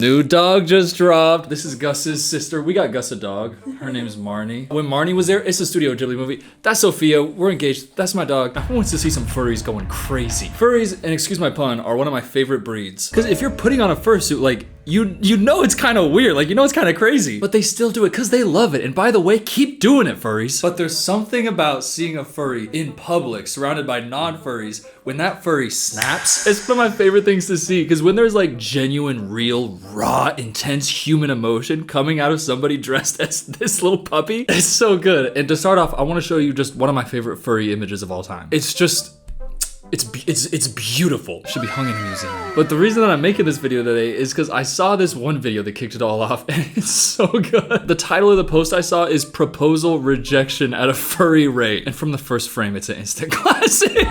New dog just dropped. This is Gus's sister. We got Gus a dog. Her name is Marne. When Marne was there, it's a Studio Ghibli movie. That's Sophia. We're engaged. That's my dog. I want to see some furries going crazy. Furries, and excuse my pun, are one of my favorite breeds. Because if you're putting on a fursuit, like, you know it's kind of weird. Like, you know it's kind of crazy. But they still do it because they love it. And by the way, keep doing it, furries. But there's something about seeing a furry in public, surrounded by non-furries, when that furry snaps, it's one of my favorite things to see. Because when there's like genuine, real, raw, intense human emotion coming out of somebody dressed as this little puppy, it's so good. And to start off, I want to show you just one of my favorite furry images of all time. It's just, it's beautiful. It should be hung in a museum. But the reason that I'm making this video today is because I saw this one video that kicked it all off, and it's so good. The title of the post I saw is "Proposal Rejection at a Furry Rate," and from the first frame, it's an instant classic.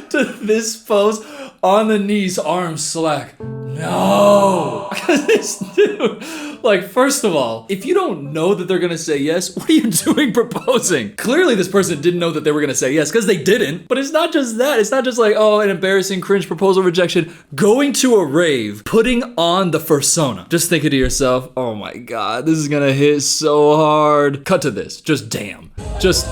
To this pose on the knees, arms slack. No. This dude, like, first of all, if you don't know that they're gonna say yes, what are you doing proposing? Clearly this person didn't know that they were gonna say yes, because they didn't. But it's not just that. It's not just like, oh, an embarrassing cringe proposal rejection. Going to a rave, putting on the fursona. Just thinking to yourself, oh my God, this is gonna hit so hard. Cut to this, just damn. Just...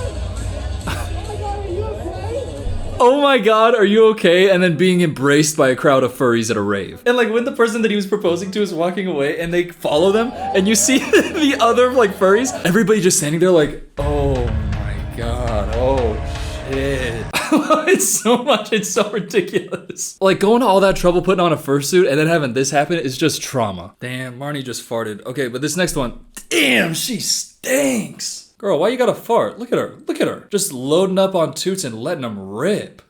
oh my God, are you okay? And then being embraced by a crowd of furries at a rave. And like when the person that he was proposing to is walking away and they follow them and you see the other like furries, everybody just standing there like, oh my God, oh shit. It's so much, it's so ridiculous. Like going to all that trouble putting on a fursuit and then having this happen is just trauma. Damn, Marne just farted. Okay, but this next one, damn, she stinks. Girl, why you gotta fart? Look at her, look at her. Just loading up on toots and letting them rip.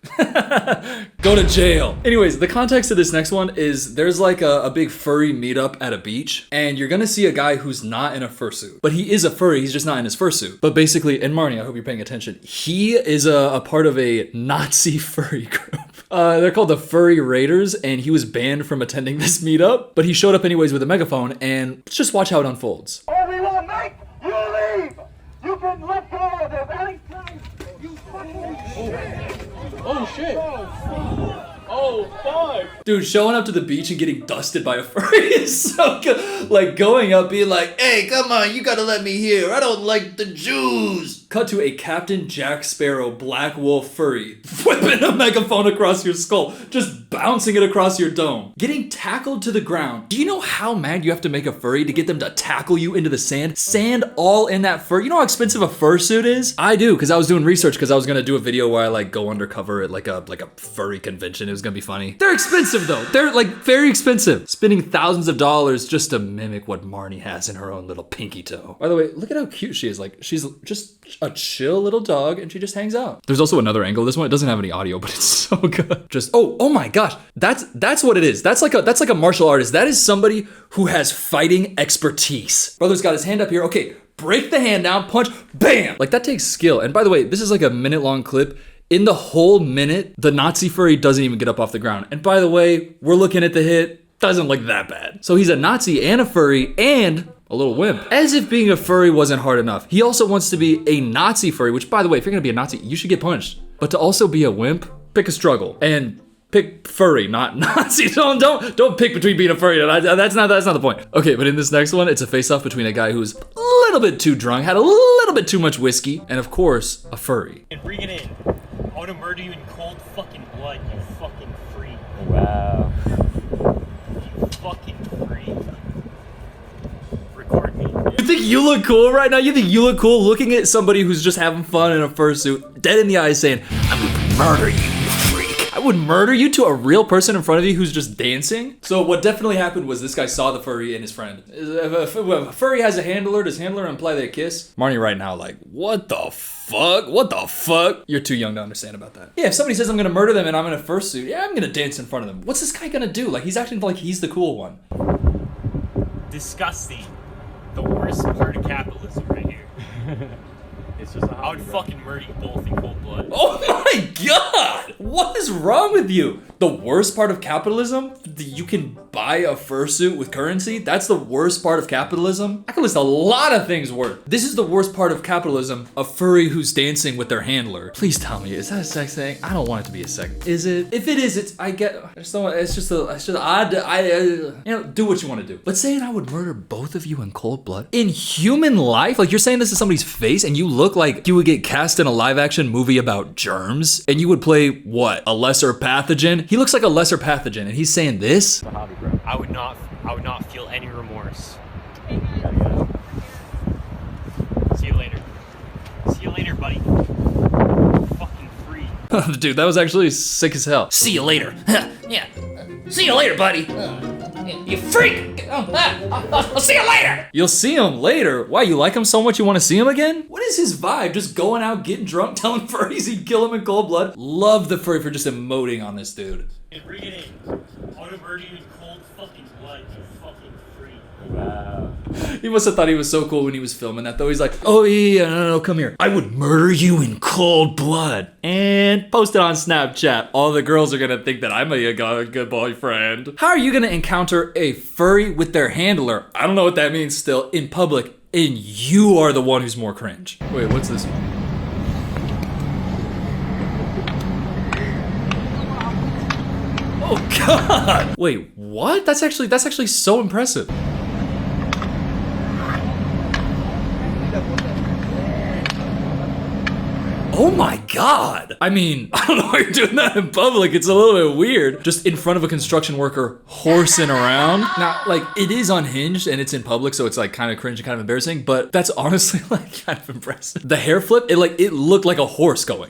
Go to jail. Anyways, the context of this next one is there's like a big furry meetup at a beach and you're gonna see a guy who's not in a fursuit. But he is a furry, he's just not in his fursuit. But basically, and Marne, I hope you're paying attention, he is a part of a Nazi furry group. They're called the Furry Raiders, and he was banned from attending this meetup, but he showed up anyways with a megaphone, and let's just watch how it unfolds. Everyone, make you leave! You can let go of him anytime! You fucking shit! Oh shit! Oh fuck! Dude, showing up to the beach and getting dusted by a furry is so good. Like going up, being like, hey, come on, you gotta let me here. I don't like the Jews. Cut to a Captain Jack Sparrow Black Wolf furry whipping a megaphone across your skull, just bouncing it across your dome. Getting tackled to the ground. Do you know how mad you have to make a furry to get them to tackle you into the sand? Sand all in that fur. You know how expensive a fursuit is? I do, because I was doing research because I was gonna do a video where I like go undercover at like a furry convention. It was gonna be funny. They're expensive though. They're like very expensive. Spending thousands of dollars just to mimic what Marne has in her own little pinky toe. By the way, look at how cute she is. Like she's just a chill little dog and she just hangs out. There's also another angle of this one. It doesn't have any audio, but it's so good. Just, oh my gosh. That's what it is. That's like a martial artist. That is somebody who has fighting expertise. Brother's got his hand up here. Okay, break the hand down, punch, bam. Like that takes skill. And by the way, this is like a minute-long clip. In the whole minute, the Nazi furry doesn't even get up off the ground. And by the way, we're looking at the hit, doesn't look that bad. So he's a Nazi and a furry and a little wimp. As if being a furry wasn't hard enough. He also wants to be a Nazi furry, which by the way, if you're gonna be a Nazi, you should get punched. But to also be a wimp, pick a struggle. And pick furry, not Nazi. Don't pick between being a furry and that's not the point. Okay, but in this next one, it's a face-off between a guy who's a little bit too drunk, had a little bit too much whiskey, and of course, a furry. And bring it in. I want to murder you in cold fucking blood, you fucking freak. Wow. You fucking freak. Record me. You think you look cool right now? You think you look cool looking at somebody who's just having fun in a fursuit, dead in the eyes saying, I'm gonna murder you, you freak. I would murder you to a real person in front of you who's just dancing? So what definitely happened was this guy saw the furry and his friend. If a furry has a handler, does handler imply they kiss? Marne right now like, what the fuck? What the fuck? You're too young to understand about that. Yeah, if somebody says I'm gonna murder them and I'm in a fursuit, yeah, I'm gonna dance in front of them. What's this guy gonna do? Like he's acting like he's the cool one. Disgusting. The worst part of capitalism right here. It's just a hobby, I would fucking murder you both in cold blood. Oh my god! What is wrong with you? The worst part of capitalism? You can buy a fursuit with currency? That's the worst part of capitalism? I can list a lot of things worse. This is the worst part of capitalism, a furry who's dancing with their handler. Please tell me, is that a sex thing? I don't want it to be a sex. Is it? If it is, I just don't want, it's just you know, do what you want to do. But saying I would murder both of you in cold blood? In human life? Like, you're saying this to somebody's face and you look like you would get cast in a live action movie about germs and you would play, what, a lesser pathogen? He looks like a lesser pathogen and he's saying this? It's a hobby, bro. I would not feel any remorse. See you later. See you later, buddy. Fucking free. Dude, that was actually sick as hell. See you later. Yeah. See you later, buddy. You freak! I'll see you later! You'll see him later? Why, you like him so much you want to see him again? What is his vibe? Just going out, getting drunk, telling furries he'd kill him in cold blood? Love the furry for just emoting on this dude. Bring it in. I want to murder you in cold fucking blood, you fucking freak. Wow. He must have thought he was so cool when he was filming that though. He's like, oh yeah, no, come here. I would murder you in cold blood. And post it on Snapchat. All the girls are gonna think that I'm a good boyfriend. How are you gonna encounter a furry with their handler? I don't know what that means still, in public, and you are the one who's more cringe. Wait, what's this one? Oh god! Wait, what? That's actually so impressive. Oh my god! I mean, I don't know why you're doing that in public. It's a little bit weird. Just in front of a construction worker horsing around. Now, like, it is unhinged and it's in public, so it's like kind of cringe and kind of embarrassing, but that's honestly like kind of impressive. The hair flip, it looked like a horse going.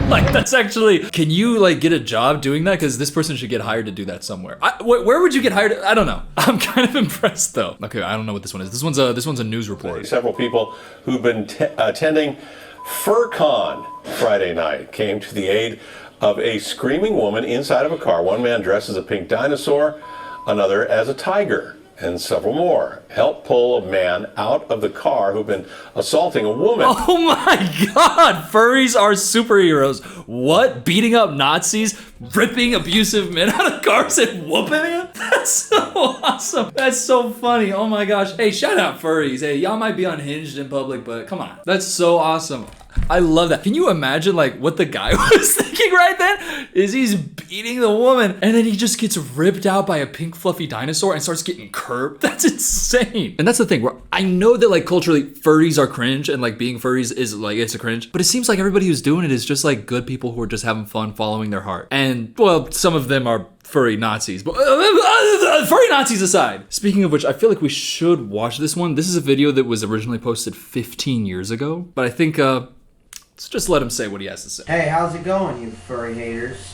Like, that's actually, can you like get a job doing that? Because this person should get hired to do that somewhere. Where would you get hired? I don't know. I'm kind of impressed though. Okay, I don't know what this one is. This one's a news report. Several people who've been attending FurCon Friday night came to the aid of a screaming woman inside of a car. One man dressed as a pink dinosaur, another as a tiger, and several more helped pull a man out of the car who'd been assaulting a woman. Oh my god, furries are superheroes. What? Beating up Nazis, ripping abusive men out of cars and whooping them? That's so awesome. That's so funny. Oh my gosh. Hey, shout out furries. Hey, y'all might be unhinged in public, but come on. That's so awesome. I love that. Can you imagine like what the guy was thinking right then? Is he's beating the woman and then he just gets ripped out by a pink fluffy dinosaur and starts getting curbed? That's insane. And that's the thing, where I know that like culturally furries are cringe and like being furries is like, it's a cringe, but it seems like everybody who's doing it is just like good people who are just having fun following their heart. And well, some of them are furry Nazis, but furry Nazis aside. Speaking of which, I feel like we should watch this one. This is a video that was originally posted 15 years ago, but I think let's just let him say what he has to say. Hey, how's it going, you furry haters?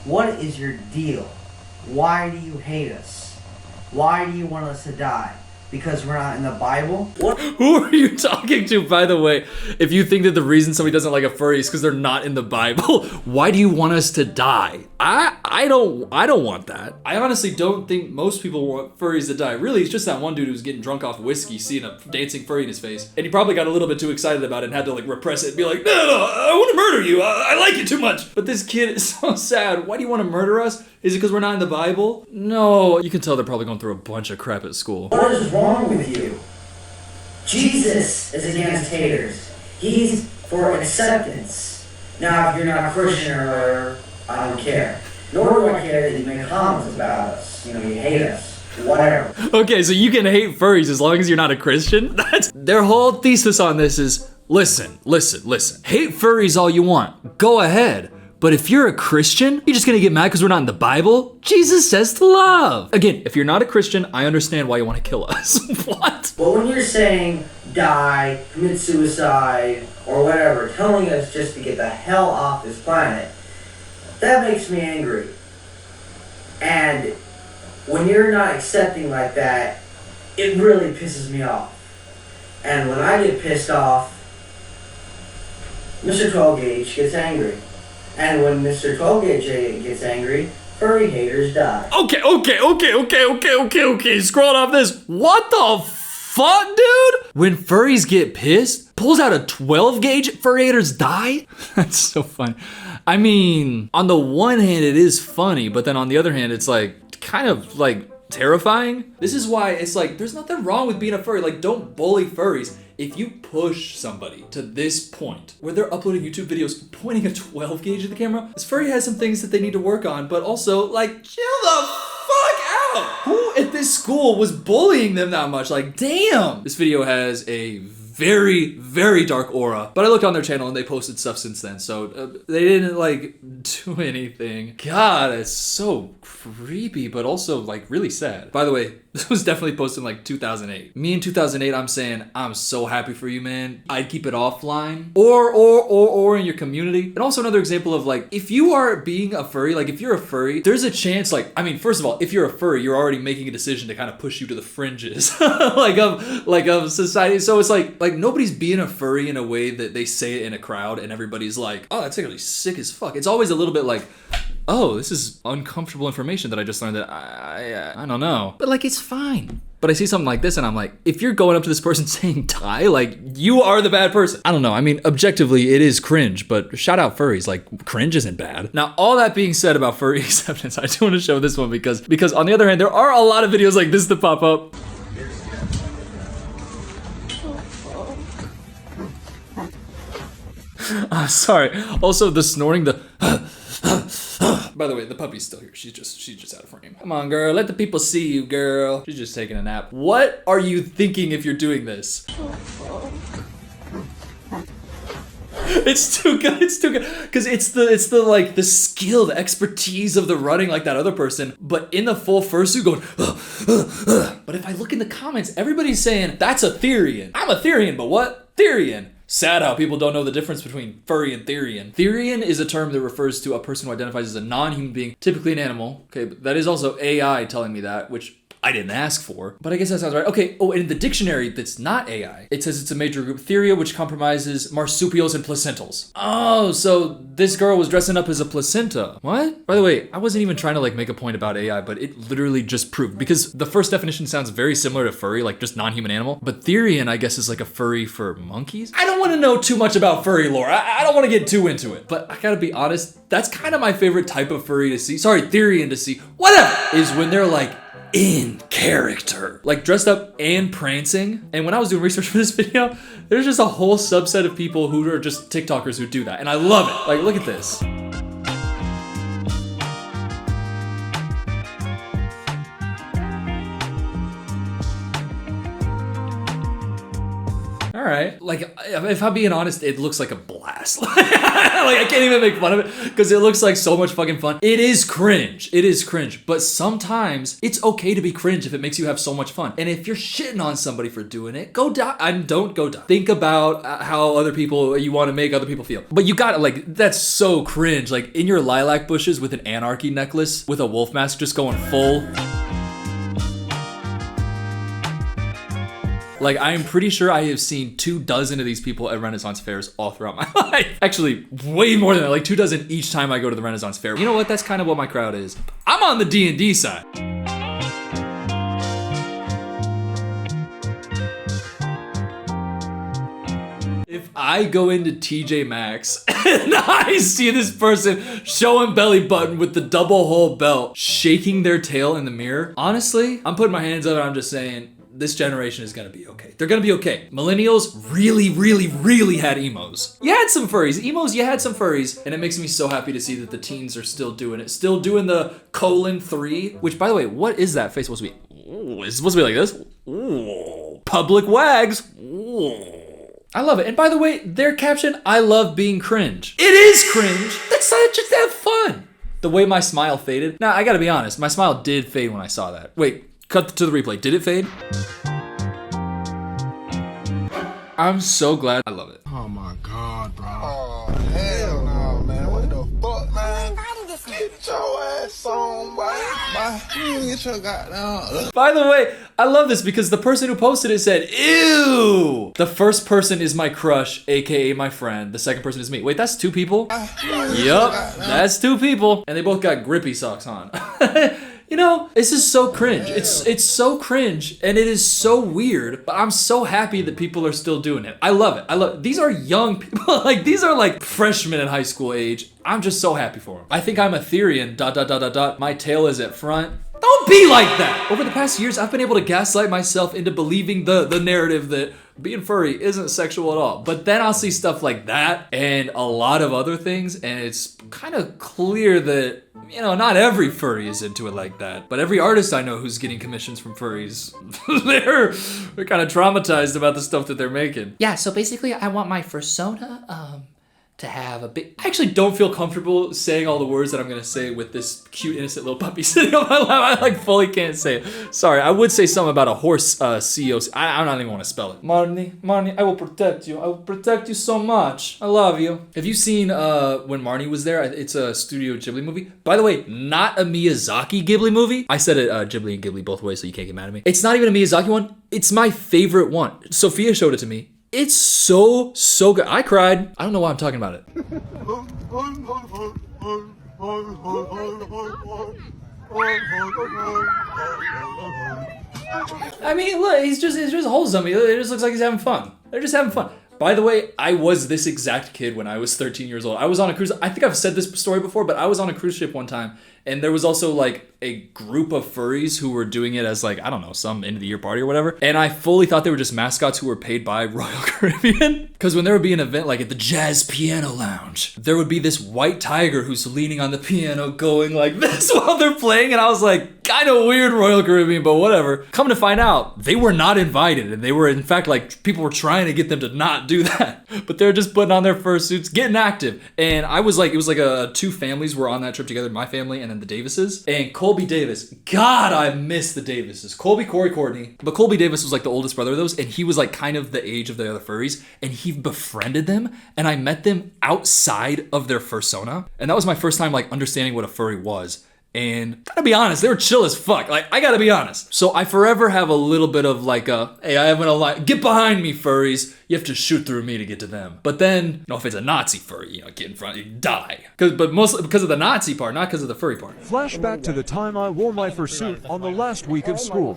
What is your deal? Why do you hate us? Why do you want us to die? Because we're not in the Bible? What? Who are you talking to, by the way? If you think that the reason somebody doesn't like a furry is because they're not in the Bible, why do you want us to die? I don't want that. I honestly don't think most people want furries to die. Really, it's just that one dude who was getting drunk off whiskey, seeing a dancing furry in his face, and he probably got a little bit too excited about it and had to like repress it and be like, no, I want to murder you. I like you too much. But this kid is so sad. Why do you want to murder us? Is it because we're not in the Bible? No, you can tell they're probably going through a bunch of crap at school. What is wrong with you? Jesus is against haters. He's for acceptance. Now, if you're not Christian or whatever, I don't care. Nor do I care that you make comments about us. You know, you hate us. Whatever. Okay, so you can hate furries as long as you're not a Christian? That's their whole thesis on this is, listen. Hate furries all you want. Go ahead. But if you're a Christian, you're just gonna get mad because we're not in the Bible? Jesus says to love. Again, if you're not a Christian, I understand why you want to kill us. What? But when you're saying die, commit suicide, or whatever, telling us just to get the hell off this planet, that makes me angry. And when you're not accepting like that, it really pisses me off. And when I get pissed off, Mr. 12 Gauge gets angry. And when Mr. 12 Gauge gets angry, Furry haters die. Okay. Scrolling off this. What the fuck, dude? When furries get pissed, pulls out a 12 gauge, furry haters die? That's so funny. I mean, on the one hand, it is funny, but then on the other hand, it's like kind of like terrifying. This is why it's like, there's nothing wrong with being a furry. Like, don't bully furries. If you push somebody to this point where they're uploading YouTube videos pointing a 12 gauge at the camera, this furry has some things that they need to work on, but also like, chill the fuck out. Who at this school was bullying them that much? Like, damn. This video has a very, very dark aura, but I looked on their channel and they posted stuff since then, so they didn't like do anything. God, it's so creepy, but also like really sad. By the way, this was definitely posted in like 2008. Me in 2008, I'm saying, I'm so happy for you, man. I'd keep it offline or in your community. And also another example of like, if you are being a furry, like if you're a furry, there's a chance like, I mean, first of all, if you're a furry, you're already making a decision to kind of push you to the fringes of society. So it's like nobody's being a furry in a way that they say it in a crowd and everybody's like, oh, that's actually sick as fuck. It's always a little bit like, oh, this is uncomfortable information that I just learned that I don't know. But like, it's fine. But I see something like this and I'm like, if you're going up to this person saying die, like you are the bad person. I don't know. I mean, objectively, it is cringe, but shout out furries. Like, cringe isn't bad. Now, all that being said about furry acceptance, I do want to show this one because on the other hand, there are a lot of videos like this that pop up. Sorry. Also, the snoring, the by the way, the puppy's still here. She's just out of frame. Come on, girl. Let the people see you, girl. She's just taking a nap. What are you thinking if you're doing this? It's too good. It's too good. Because it's the like the skill, the expertise of the running like that other person, but in the full fursuit going. But if I look in the comments, everybody's saying that's a Therian. I'm a Therian, but what? Therian. Sad how people don't know the difference between furry and Therian. Therian is a term that refers to a person who identifies as a non-human being, typically an animal. Okay, but that is also AI telling me that, which I didn't ask for, but I guess that sounds right. Okay, oh, in the dictionary that's not AI, it says it's a major group Theria, which compromises marsupials and placentals. Oh, so this girl was dressing up as a placenta. What? By the way, I wasn't even trying to like make a point about AI, but it literally just proved, because the first definition sounds very similar to furry, like just non-human animal, but Therian, I guess, is like a furry for monkeys. I don't want to know too much about furry lore. I don't want to get too into it, but I gotta be honest, that's kind of my favorite type of furry to see. Sorry, Therian to see. Whatever! Is when they're like, in character, like dressed up and prancing. And when I was doing research for this video, there's just a whole subset of people who are just TikTokers who do that, and I love it. Like, look at this. All right, like if I'm being honest, it looks like a blast. Like I can't even make fun of it because it looks like so much fucking fun. It is cringe. It is cringe, but sometimes it's okay to be cringe if it makes you have so much fun. And if you're shitting on somebody for doing it, go die. Don't go die. Think about how other people, you want to make other people feel. But you gotta, like, that's so cringe. Like in your lilac bushes with an anarchy necklace with a wolf mask just going full. Like, I am pretty sure I have seen 24 of these people at Renaissance fairs all throughout my life. Actually, way more than that, like 24 each time I go to the Renaissance fair. You know what? That's kind of what my crowd is. I'm on the D&D side. If I go into TJ Maxx and I see this person showing belly button with the double hole belt, shaking their tail in the mirror, honestly, I'm putting my hands up and I'm just saying, this generation is gonna be okay. They're gonna be okay. Millennials really, really, really had emos. You had some furries. Emos, you had some furries. And it makes me so happy to see that the teens are still doing it. Still doing the :3, which, by the way, what is that face supposed to be? Ooh, it's supposed to be like this. Ooh. Public wags. Ooh. I love it. And by the way, their caption, I love being cringe. It is cringe. That's just have fun. The way my smile faded. Now, I gotta be honest, my smile did fade when I saw that. Wait. Cut to the replay. Did it fade? I'm so glad. I love it. Oh my God, bro. Oh, hell no, man. What the fuck, man? Get your ass on, boy. You get your goddamn. By the way, I love this because the person who posted it said, ew. The first person is my crush, aka my friend. The second person is me. Wait, that's 2 people? Yup, that's 2 people. And they both got grippy socks on. You know, this is so cringe. It's so cringe and it is so weird, but I'm so happy that people are still doing it. I love it. I love it. These are young people. Like, these are like freshmen in high school age. I'm just so happy for them. I think I'm a Therian, ... My tail is at front. Don't be like that! Over the past years, I've been able to gaslight myself into believing the narrative that being furry isn't sexual at all. But then I'll see stuff like that and a lot of other things, and it's kind of clear that, you know, not every furry is into it like that. But every artist I know who's getting commissions from furries, they're kind of traumatized about the stuff that they're making. Yeah, so basically I want my fursona, to have a big... I actually don't feel comfortable saying all the words that I'm gonna say with this cute, innocent little puppy sitting on my lap. I like fully can't say it. Sorry, I would say something about a horse, CEO. I don't even want to spell it. Marne, I will protect you. I will protect you so much. I love you. Have you seen when Marne was there? It's a Studio Ghibli movie. By the way, not a Miyazaki Ghibli movie. I said it Ghibli and Ghibli both ways, so you can't get mad at me. It's not even a Miyazaki one. It's my favorite one. Sophia showed it to me. It's so good. I cried. I don't know why I'm talking about it. I mean, look, it's just wholesome. It just looks like he's having fun. They're just having fun. By the way, I was this exact kid when I was 13 years old. I was on a cruise. I think I've said this story before, but I was on a cruise ship one time, and there was also like a group of furries who were doing it as like, I don't know, some end of the year party or whatever. And I fully thought they were just mascots who were paid by Royal Caribbean. Because when there would be an event like at the Jazz Piano Lounge, there would be this white tiger who's leaning on the piano going like this while they're playing. And I was like, kind of weird, Royal Caribbean, but whatever. Come to find out, they were not invited. And they were, in fact, like, people were trying to get them to not do that. But they're just putting on their fursuits, getting active. And I was like, it was like 2 families were on that trip together, my family and then the Davises. And Colby Davis, God, I miss the Davises. Colby, Corey, Courtney. But Colby Davis was like the oldest brother of those, and he was like kind of the age of the other furries, and he befriended them, and I met them outside of their fursona. And that was my first time like understanding what a furry was. And gotta be honest, they were chill as fuck. Like, I gotta be honest. So I forever have a little bit of like hey, I haven't a line. Get behind me, furries. You have to shoot through me to get to them. But then, if it's a Nazi furry, get in front, you die. But mostly because of the Nazi part, not because of the furry part. Flashback to the time I wore my fursuit on the last week of school.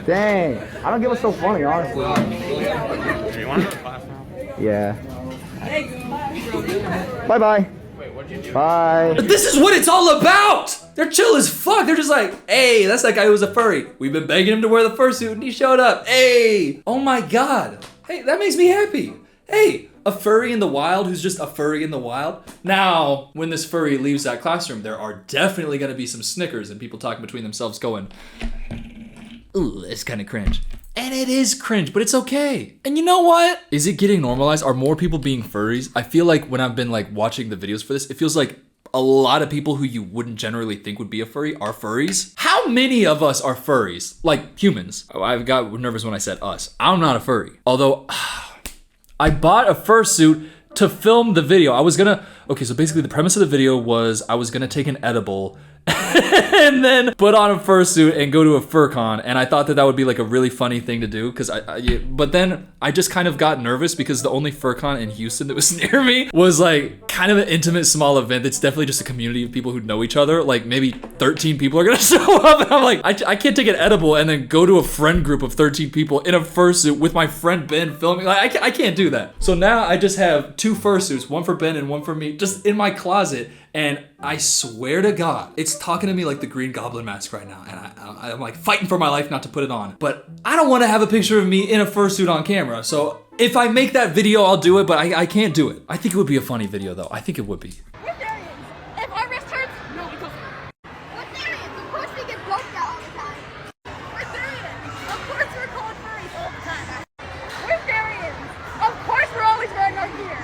Dang, I don't get what's so funny, honestly. Do you want to class now? Yeah. Bye-bye. Bye. This is what it's all about! They're chill as fuck. They're just like, hey, that's that guy who was a furry. We've been begging him to wear the fursuit and he showed up. Hey, oh my God. Hey, that makes me happy. Hey, a furry in the wild who's just a furry in the wild. Now, when this furry leaves that classroom, there are definitely gonna be some snickers and people talking between themselves going, ooh, it's kind of cringe. And it is cringe, but it's okay. And you know what? Is it getting normalized? Are more people being furries? I feel like when I've been like watching the videos for this, it feels like a lot of people who you wouldn't generally think would be a furry are furries. How many of us are furries? Like humans. Oh, I got nervous when I said us. I'm not a furry. Although, I bought a fursuit to film the video. Okay, so basically the premise of the video was I was gonna take an edible and then put on a fursuit and go to a fur con, and I thought that would be like a really funny thing to do because but then I just kind of got nervous because the only fur con in Houston that was near me was like kind of an intimate small event that's definitely just a community of people who know each other. Like maybe 13 people are gonna show up, and I'm like, I can't take an edible and then go to a friend group of 13 people in a fursuit with my friend Ben filming. Like I can't do that. So now I just have 2 fursuits, one for Ben and one for me, just in my closet. And I swear to God, it's talking to me like the Green Goblin mask right now. And I'm like fighting for my life not to put it on. But I don't want to have a picture of me in a fursuit on camera. So if I make that video, I'll do it, but I can't do it. I think it would be a funny video though. I think it would be. We're Therians. If our wrist hurts, no, we don't. We're Therians. Of course we get broke out all the time. We're Therians. Of course we're called furries all the time. We're Therians. Of course we're always wearing our gear.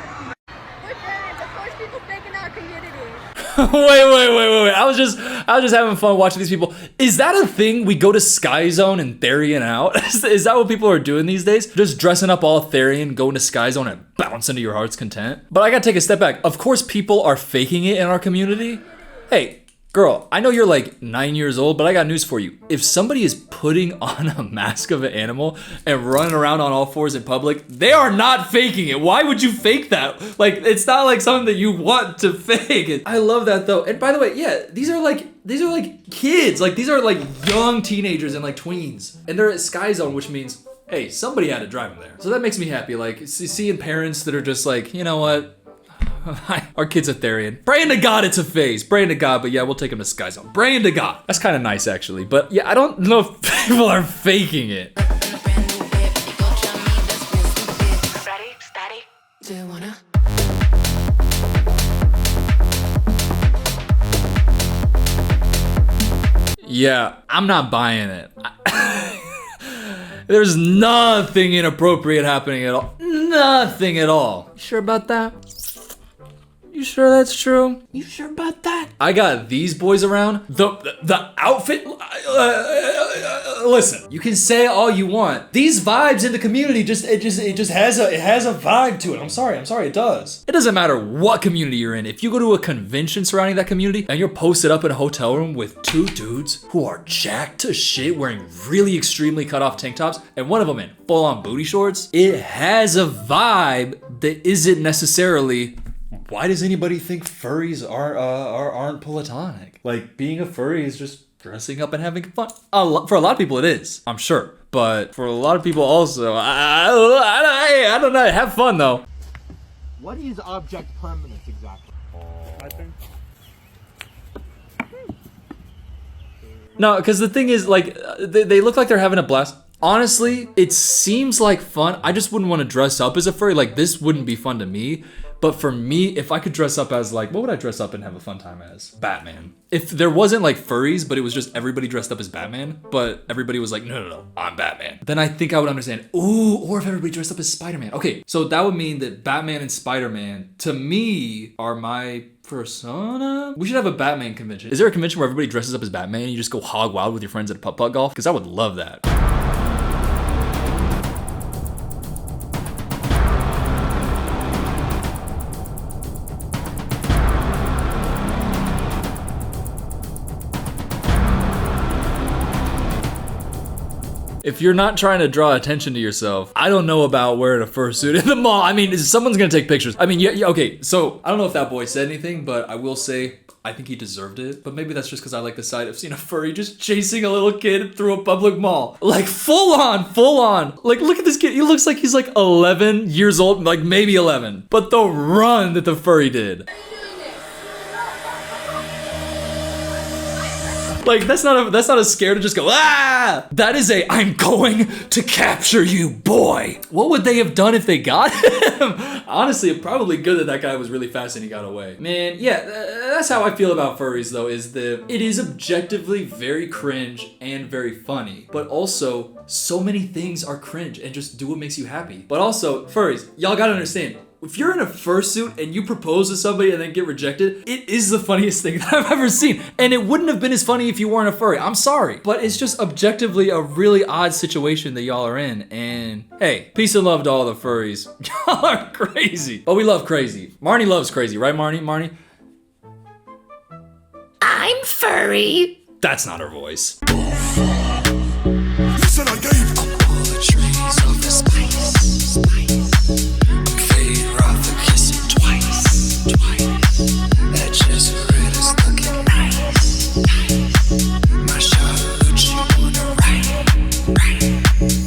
We're Therians. Of course people think in our community. Wait. I was just having fun watching these people. Is that a thing? We go to Sky Zone and Therian out? Is that what people are doing these days? Just dressing up all Therian, going to Sky Zone and bounce into your heart's content? But I gotta take a step back. Of course people are faking it in our community. Hey, Girl, I know you're like 9 years old, but I got news for you. If somebody is putting on a mask of an animal and running around on all fours in public, they are not faking it. Why would you fake that? Like, it's not like something that you want to fake. I love that though. And by the way, yeah, these are like kids. Like, these are like young teenagers and like tweens. And they're at Sky Zone, which means, hey, somebody had to drive them there. So that makes me happy. Like, seeing parents that are just like, you know what? Our kid's a Therian. Praying to God it's a phase. Praying to God, but yeah, we'll take him to Sky Zone. Praying to God. That's kind of nice, actually. But yeah, I don't know if people are faking it. Ready, steady. Do you wanna? Yeah, I'm not buying it. There's nothing inappropriate happening at all. Nothing at all. You sure about that? You sure that's true? You sure about that? I got these boys around. The outfit. Listen, you can say all you want. These vibes in the community it just has a vibe to it. I'm sorry, it does. It doesn't matter what community you're in. If you go to a convention surrounding that community and you're posted up in a hotel room with two dudes who are jacked to shit wearing really extremely cut off tank tops and one of them in full on booty shorts, it has a vibe that isn't necessarily. Why does anybody think furries aren't platonic? Like, being a furry is just dressing up and having fun. For a lot of people it is, I'm sure. But for a lot of people also, I don't know, have fun though. What is object permanence exactly? I think. No, because the thing is, like, they look like they're having a blast. Honestly, it seems like fun. I just wouldn't want to dress up as a furry. Like, this wouldn't be fun to me. But for me, if I could dress up as like, what would I dress up and have a fun time as? Batman. If there wasn't like furries, but it was just everybody dressed up as Batman, but everybody was like, no, I'm Batman. Then I think I would understand. Ooh, or if everybody dressed up as Spider-Man. Okay, so that would mean that Batman and Spider-Man, to me, are my persona. We should have a Batman convention. Is there a convention where everybody dresses up as Batman and you just go hog wild with your friends at putt-putt golf? Because I would love that. If you're not trying to draw attention to yourself, I don't know about wearing a fursuit in the mall. I mean, someone's gonna take pictures. I mean, yeah, okay, so I don't know if that boy said anything, but I will say, I think he deserved it. But maybe that's just because I like the sight of seeing a furry just chasing a little kid through a public mall. Like, full on. Like, look at this kid. He looks like he's like 11 years old, like maybe 11. But the run that the furry did. Like, that's not a scare to just go, ah! That is a, I'm going to capture you, boy. What would they have done if they got him? Honestly, probably good that guy was really fast and he got away. Man, yeah, that's how I feel about furries though, is that it is objectively very cringe and very funny. But also, so many things are cringe and just do what makes you happy. But also, furries, y'all gotta understand, if you're in a fursuit and you propose to somebody and then get rejected, it is the funniest thing that I've ever seen. And it wouldn't have been as funny if you weren't a furry. I'm sorry. But it's just objectively a really odd situation that y'all are in. And hey, peace and love to all the furries. Y'all are crazy. But we love crazy. Marne loves crazy, right, Marne? I'm furry. That's not her voice.